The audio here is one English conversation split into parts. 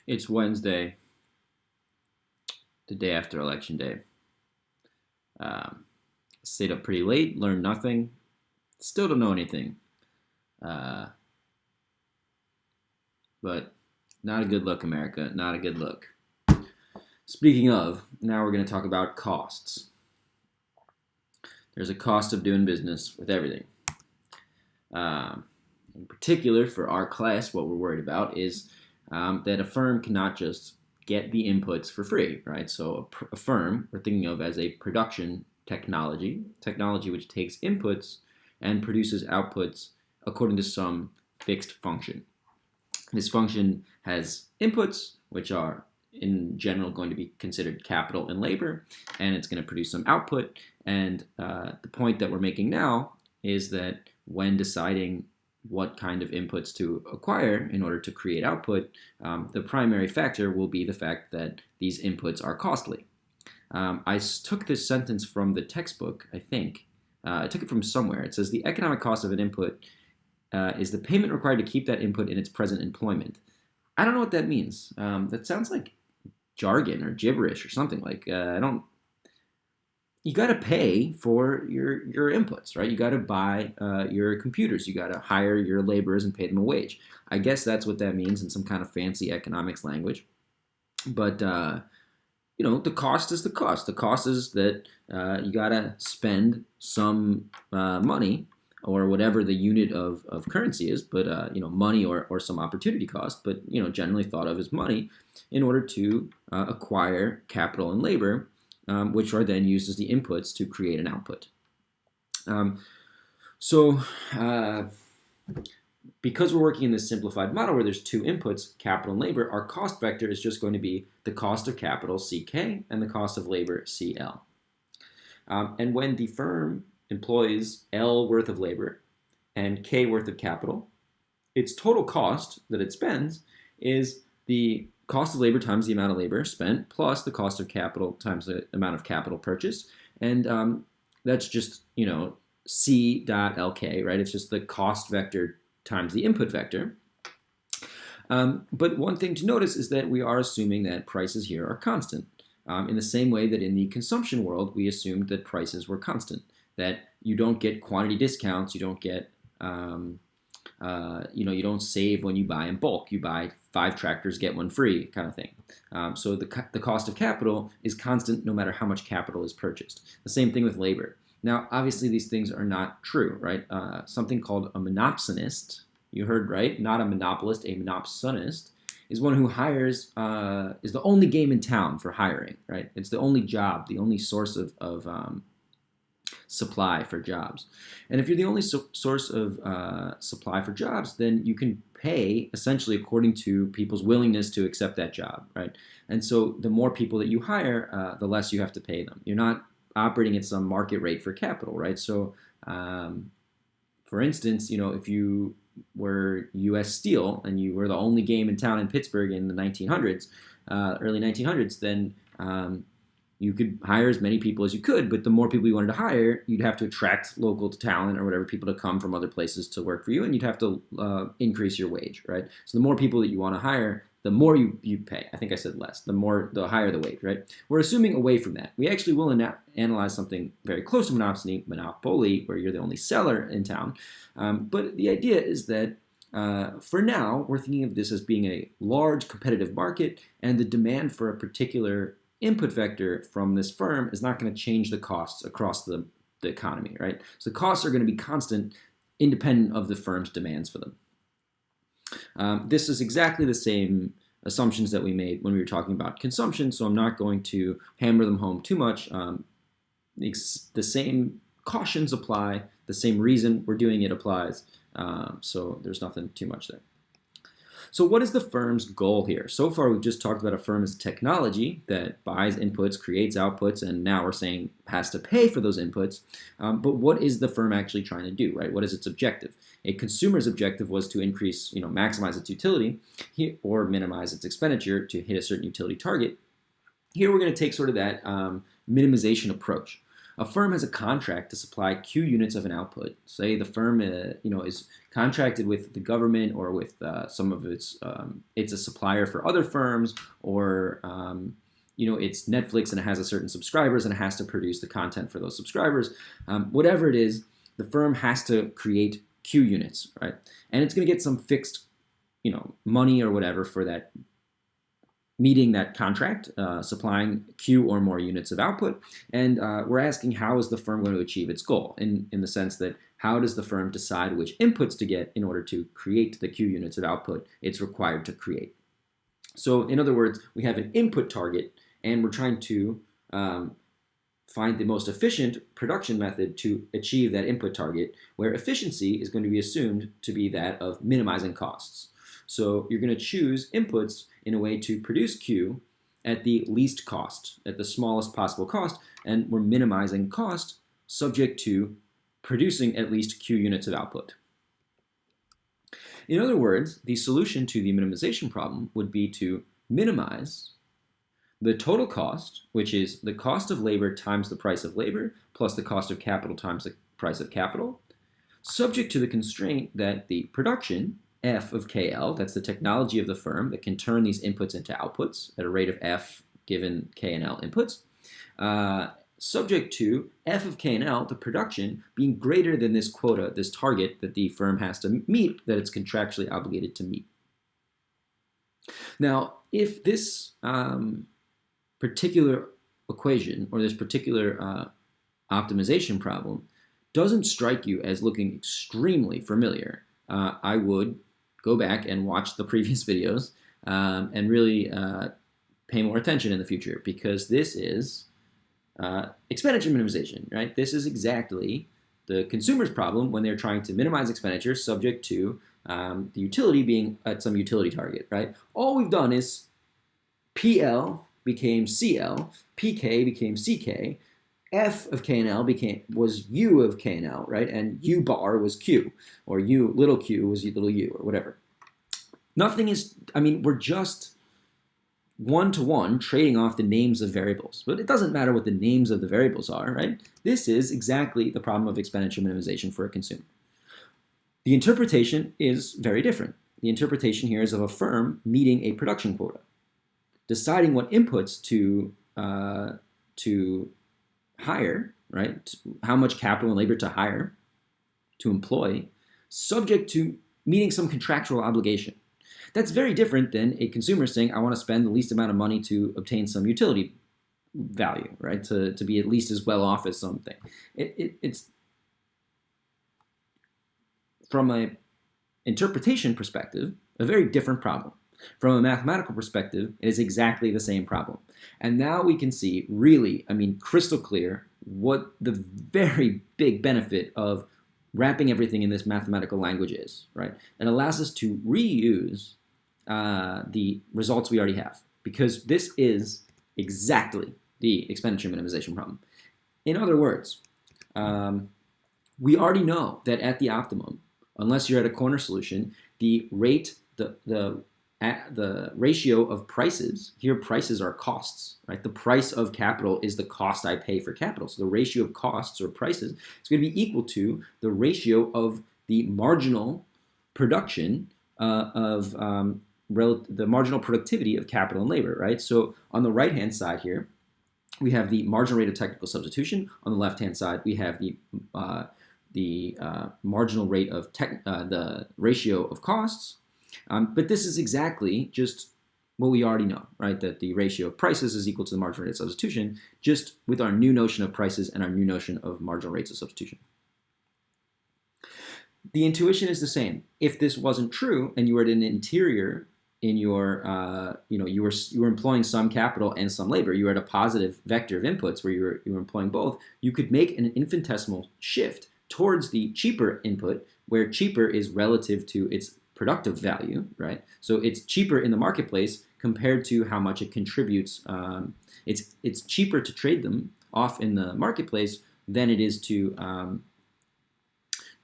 It's Wednesday, the day after Election Day. Stayed up pretty late, learned nothing, still don't know anything. Uh, but not a good look, America. Not a good look. Speaking of, now we're going to talk about costs. There's a cost of doing business with everything. In particular, for our class, what we're worried about is that a firm cannot just get the inputs for free, right? So a firm we're thinking of as a production technology which takes inputs and produces outputs according to some fixed function. This function has inputs, which are in general going to be considered capital and labor, and it's going to produce some output. And the point that we're making now is that when deciding what kind of inputs to acquire in order to create output, the primary factor will be the fact that these inputs are costly. I took this sentence from the textbook, I think. I took it from somewhere. It says the economic cost of an input is the payment required to keep that input in its present employment. I don't know what that means. That sounds like jargon or gibberish or something. You got to pay for your inputs, right? You got to buy your computers. You got to hire your laborers and pay them a wage. I guess that's what that means in some kind of fancy economics language. But the cost is the cost. The cost is that you got to spend some money or whatever the unit of currency is, but money or some opportunity cost, but generally thought of as money, in order to acquire capital and labor, which are then used as the inputs to create an output. Because we're working in this simplified model where there's two inputs, capital and labor, our cost vector is just going to be the cost of capital, CK, and the cost of labor, CL. And when the firm employs L worth of labor and K worth of capital, its total cost that it spends is the cost of labor times the amount of labor spent plus the cost of capital times the amount of capital purchased. And that's just, C dot LK, right? It's just the cost vector times the input vector. But one thing to notice is that we are assuming that prices here are constant. In the same way that in the consumption world, we assumed that prices were constant, that you don't get quantity discounts, you don't get, you don't save when you buy in bulk. You buy 5 tractors, get one free kind of thing. So the cost of capital is constant no matter how much capital is purchased. The same thing with labor. Now, obviously, these things are not true, right? Something called a monopsonist, you heard right, not a monopolist, a monopsonist, is one who hires, is the only game in town for hiring, right? It's the only job, the only source of supply for jobs. And if you're the only source of supply for jobs, then you can pay essentially according to people's willingness to accept that job, right? And so the more people that you hire, the less you have to pay them. You're not operating at some market rate for capital, right? So, for instance, if you were U.S. Steel and you were the only game in town in Pittsburgh in the 1900s, early 1900s, then you could hire as many people as you could, but the more people you wanted to hire, you'd have to attract local talent or whatever, people to come from other places to work for you, and you'd have to increase your wage, right? So the more people that you want to hire, the more you pay. I think I said less. The higher the wage, right? We're assuming away from that. We actually will analyze something very close to monopoly, where you're the only seller in town. But the idea is that for now, we're thinking of this as being a large competitive market, and the demand for a particular input vector from this firm is not going to change the costs across the economy, right? So the costs are going to be constant, independent of the firm's demands for them. This is exactly the same assumptions that we made when we were talking about consumption, so I'm not going to hammer them home too much. The same cautions apply, the same reason we're doing it applies, so there's nothing too much there. So what is the firm's goal here? So far, we've just talked about a firm as a technology that buys inputs, creates outputs, and now we're saying has to pay for those inputs. But what is the firm actually trying to do, right? What is its objective? A consumer's objective was to increase, maximize its utility or minimize its expenditure to hit a certain utility target. Here we're going to take sort of that minimization approach. A firm has a contract to supply Q units of an output. Say the firm, is contracted with the government or with some of it's a supplier for other firms, or it's Netflix and it has a certain subscribers and it has to produce the content for those subscribers. Whatever it is, the firm has to create Q units, right? And it's going to get some fixed, money or whatever for that, meeting that contract, supplying Q or more units of output. And we're asking, how is the firm going to achieve its goal? In the sense that, how does the firm decide which inputs to get in order to create the Q units of output it's required to create? So in other words, we have an input target, and we're trying to find the most efficient production method to achieve that input target, where efficiency is going to be assumed to be that of minimizing costs. So you're going to choose inputs in a way to produce Q at the least cost, at the smallest possible cost, and we're minimizing cost subject to producing at least Q units of output. In other words, the solution to the minimization problem would be to minimize the total cost, which is the cost of labor times the price of labor, plus the cost of capital times the price of capital, subject to the constraint that the production, F of KL, that's the technology of the firm that can turn these inputs into outputs at a rate of F given K and L inputs, subject to F of K and L, the production, being greater than this quota, this target that the firm has to meet, that it's contractually obligated to meet. Now, if this particular equation or this particular optimization problem doesn't strike you as looking extremely familiar, I would go back and watch the previous videos and really pay more attention in the future, because this is expenditure minimization, right? This is exactly the consumer's problem when they're trying to minimize expenditure subject to the utility being at some utility target, right? All we've done is PL became CL, PK became CK, F of K and L was U of K and L, right? And U bar was Q, or U little q was little u, or whatever. Nothing is, we're just one-to-one trading off the names of variables. But it doesn't matter what the names of the variables are, right? This is exactly the problem of expenditure minimization for a consumer. The interpretation is very different. The interpretation here is of a firm meeting a production quota, deciding what inputs to hire, right? How much capital and labor to hire, to employ, subject to meeting some contractual obligation. That's very different than a consumer saying, I want to spend the least amount of money to obtain some utility value, right? To be at least as well off as something. It's from an interpretation perspective, a very different problem. From a mathematical perspective, it is exactly the same problem. And now we can see really, crystal clear what the very big benefit of wrapping everything in this mathematical language is, right? It allows us to reuse the results we already have, because this is exactly the expenditure minimization problem. In other words, we already know that at the optimum, unless you're at a corner solution, the rate, the ratio of prices, here prices are costs, right? The price of capital is the cost I pay for capital. So the ratio of costs or prices is going to be equal to the ratio of the marginal production the marginal productivity of capital and labor, right? So on the right-hand side here, we have the marginal rate of technical substitution. On the left-hand side, we have the marginal rate of the ratio of costs. But this is exactly just what we already know, right? That the ratio of prices is equal to the marginal rate of substitution, just with our new notion of prices and our new notion of marginal rates of substitution. The intuition is the same. If this wasn't true and you were at an interior in your, you were employing some capital and some labor, you were at a positive vector of inputs where you were employing both, you could make an infinitesimal shift towards the cheaper input, where cheaper is relative to its productive value, right? So it's cheaper in the marketplace compared to how much it contributes. It's cheaper to trade them off in the marketplace than it is to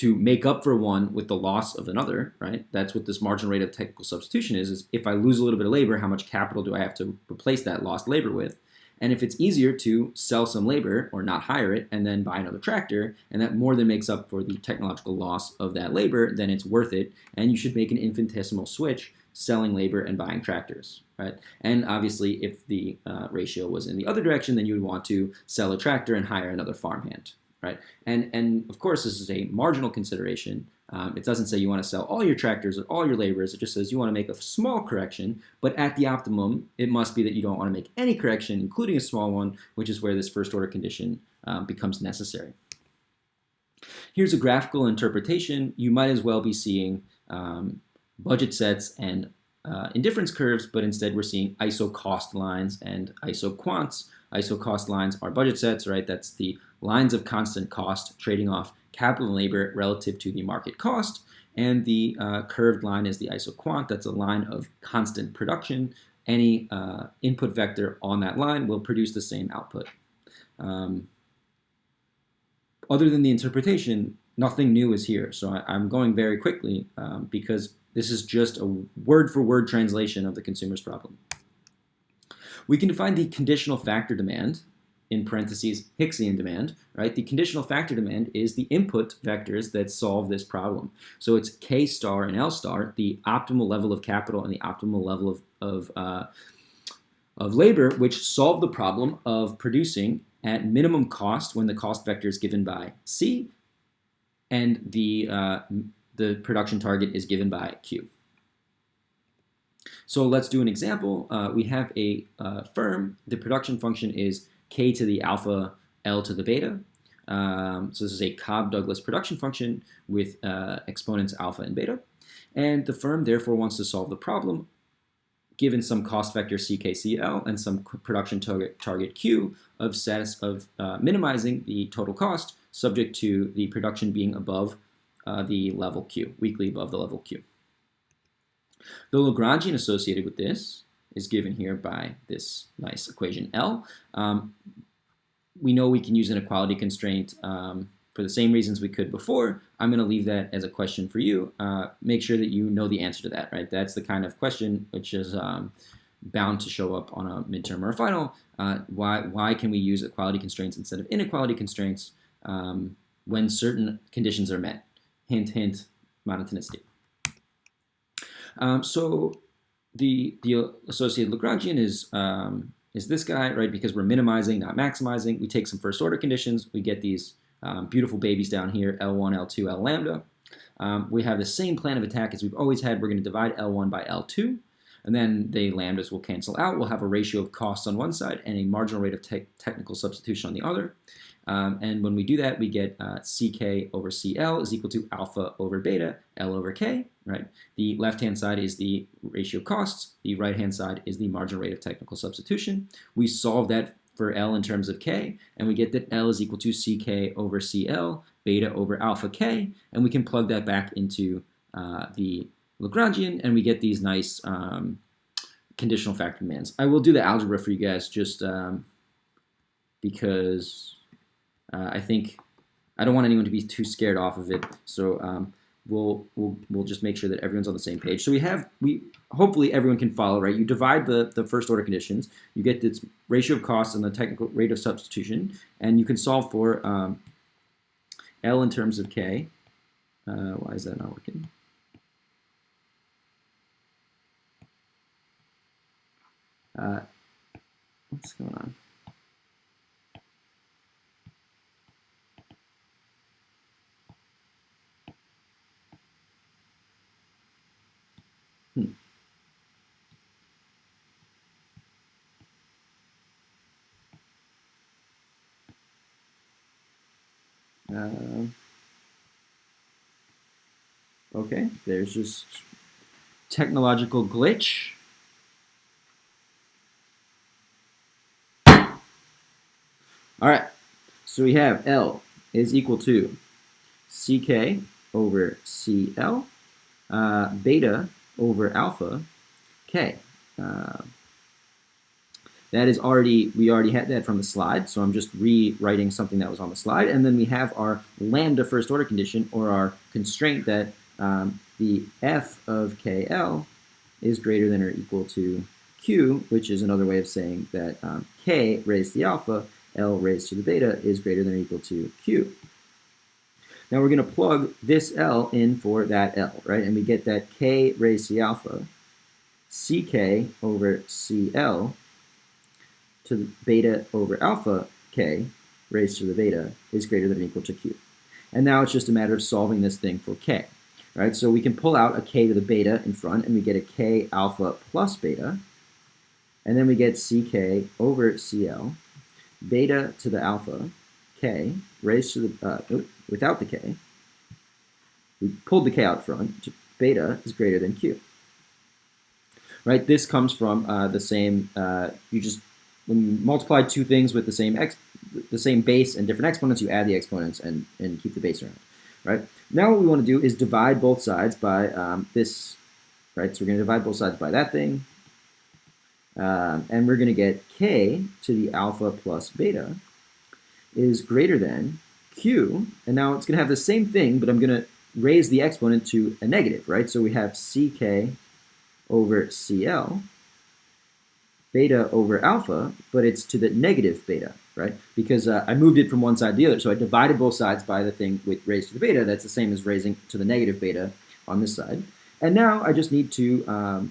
make up for one with the loss of another, right? That's what this marginal rate of technical substitution is if I lose a little bit of labor, how much capital do I have to replace that lost labor with? And if it's easier to sell some labor or not hire it and then buy another tractor, and that more than makes up for the technological loss of that labor, then it's worth it. And you should make an infinitesimal switch selling labor and buying tractors, right? And obviously, if the ratio was in the other direction, then you would want to sell a tractor and hire another farmhand, right? And of course, this is a marginal consideration. It doesn't say you want to sell all your tractors or all your laborers. It just says you want to make a small correction, but at the optimum, it must be that you don't want to make any correction, including a small one, which is where this first order condition becomes necessary. Here's a graphical interpretation. You might as well be seeing budget sets and indifference curves, but instead we're seeing ISO cost lines and ISO quants. ISO cost lines are budget sets, right? That's the lines of constant cost trading off capital and labor relative to the market cost. And the curved line is the ISO quant. That's a line of constant production. Any input vector on that line will produce the same output. Other than the interpretation, nothing new is here. So I'm going very quickly because this is just a word-for-word translation of the consumer's problem. We can define the conditional factor demand, in parentheses, Hicksian demand, right? The conditional factor demand is the input vectors that solve this problem. So it's K star and L star, the optimal level of capital and the optimal level of labor, which solve the problem of producing at minimum cost when the cost vector is given by C and the production target is given by Q. So let's do an example. We have a firm. The production function is K to the alpha, L to the beta. So this is a Cobb-Douglas production function with exponents alpha and beta. And the firm therefore wants to solve the problem given some cost vector CKCL and some production target Q of minimizing the total cost subject to the production being above the level Q, weakly above the level Q. The Lagrangian associated with this is given here by this nice equation L. We know we can use an equality constraint for the same reasons we could before. I'm going to leave that as a question for you. Make sure that you know the answer to that, right? That's the kind of question which is bound to show up on a midterm or a final. Why can we use equality constraints instead of inequality constraints when certain conditions are met? Hint, hint, monotonicity. So the associated Lagrangian is this guy, right? Because we're minimizing, not maximizing. We take some first order conditions. We get these beautiful babies down here, L1, L2, L lambda. We have the same plan of attack as we've always had. We're going to divide L1 by L2, and then the lambdas will cancel out. We'll have a ratio of costs on one side and a marginal rate of technical substitution on the other. And when we do that, we get CK over CL is equal to alpha over beta, L over K, right? The left-hand side is the ratio of costs. The right-hand side is the marginal rate of technical substitution. We solve that for L in terms of K, and we get that L is equal to CK over CL, beta over alpha K, and we can plug that back into the Lagrangian, and we get these nice conditional factor demands. I will do the algebra for you guys just because I think I don't want anyone to be too scared off of it. So we'll just make sure that everyone's on the same page. So hopefully everyone can follow, right? You divide the first order conditions, you get this ratio of costs and the technical rate of substitution, and you can solve for L in terms of K. Why is that not working? What's going on? Okay, there's just technological glitch. All right, so we have L is equal to CK over CL, beta over alpha K. That is we already had that from the slide, so I'm just rewriting something that was on the slide. And then we have our lambda first order condition, or our constraint that the f of KL is greater than or equal to Q, which is another way of saying that K raised to the alpha, L raised to the beta is greater than or equal to Q. Now we're going to plug this L in for that L, right? And we get that K raised to the alpha, CK over CL to the beta over alpha K raised to the beta is greater than or equal to Q. And now it's just a matter of solving this thing for K, right? So we can pull out a K to the beta in front, and we get a K alpha plus beta. And then we get CK over CL, beta to the alpha, K, raised to the, without the K. We pulled the K out front. Beta is greater than Q. Right? This comes from the same, when you multiply two things with the same base and different exponents, you add the exponents and keep the base around. Right? Now what we want to do is divide both sides by this, right? So we're going to divide both sides by that thing. And we're going to get K to the alpha plus beta is greater than Q. And now it's going to have the same thing, but I'm going to raise the exponent to a negative, right? So we have CK over CL, beta over alpha, but it's to the negative beta, right? Because I moved it from one side to the other. So I divided both sides by the thing with raised to the beta. That's the same as raising to the negative beta on this side. And now I just need to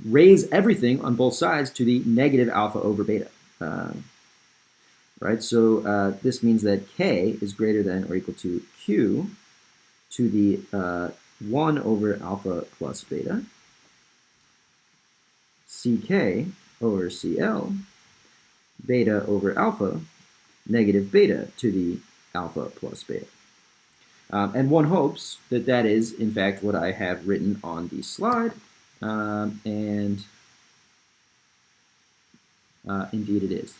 raise everything on both sides to the negative alpha over beta. Right, so this means that K is greater than or equal to Q to the 1 over alpha plus beta, CK over CL, beta over alpha, negative beta to the alpha plus beta. And one hopes that that is, in fact, what I have written on the slide. Indeed it is.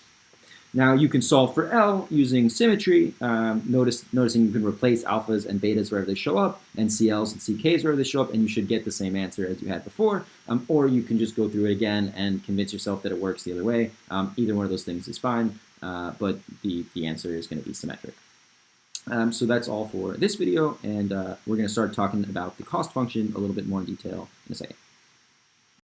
Now you can solve for L using symmetry, noticing you can replace alphas and betas wherever they show up, and CLs and CKs wherever they show up, and you should get the same answer as you had before. Or you can just go through it again and convince yourself that it works the other way. Either one of those things is fine, but the answer is going to be symmetric. So that's all for this video, and we're going to start talking about the cost function a little bit more in detail in a second.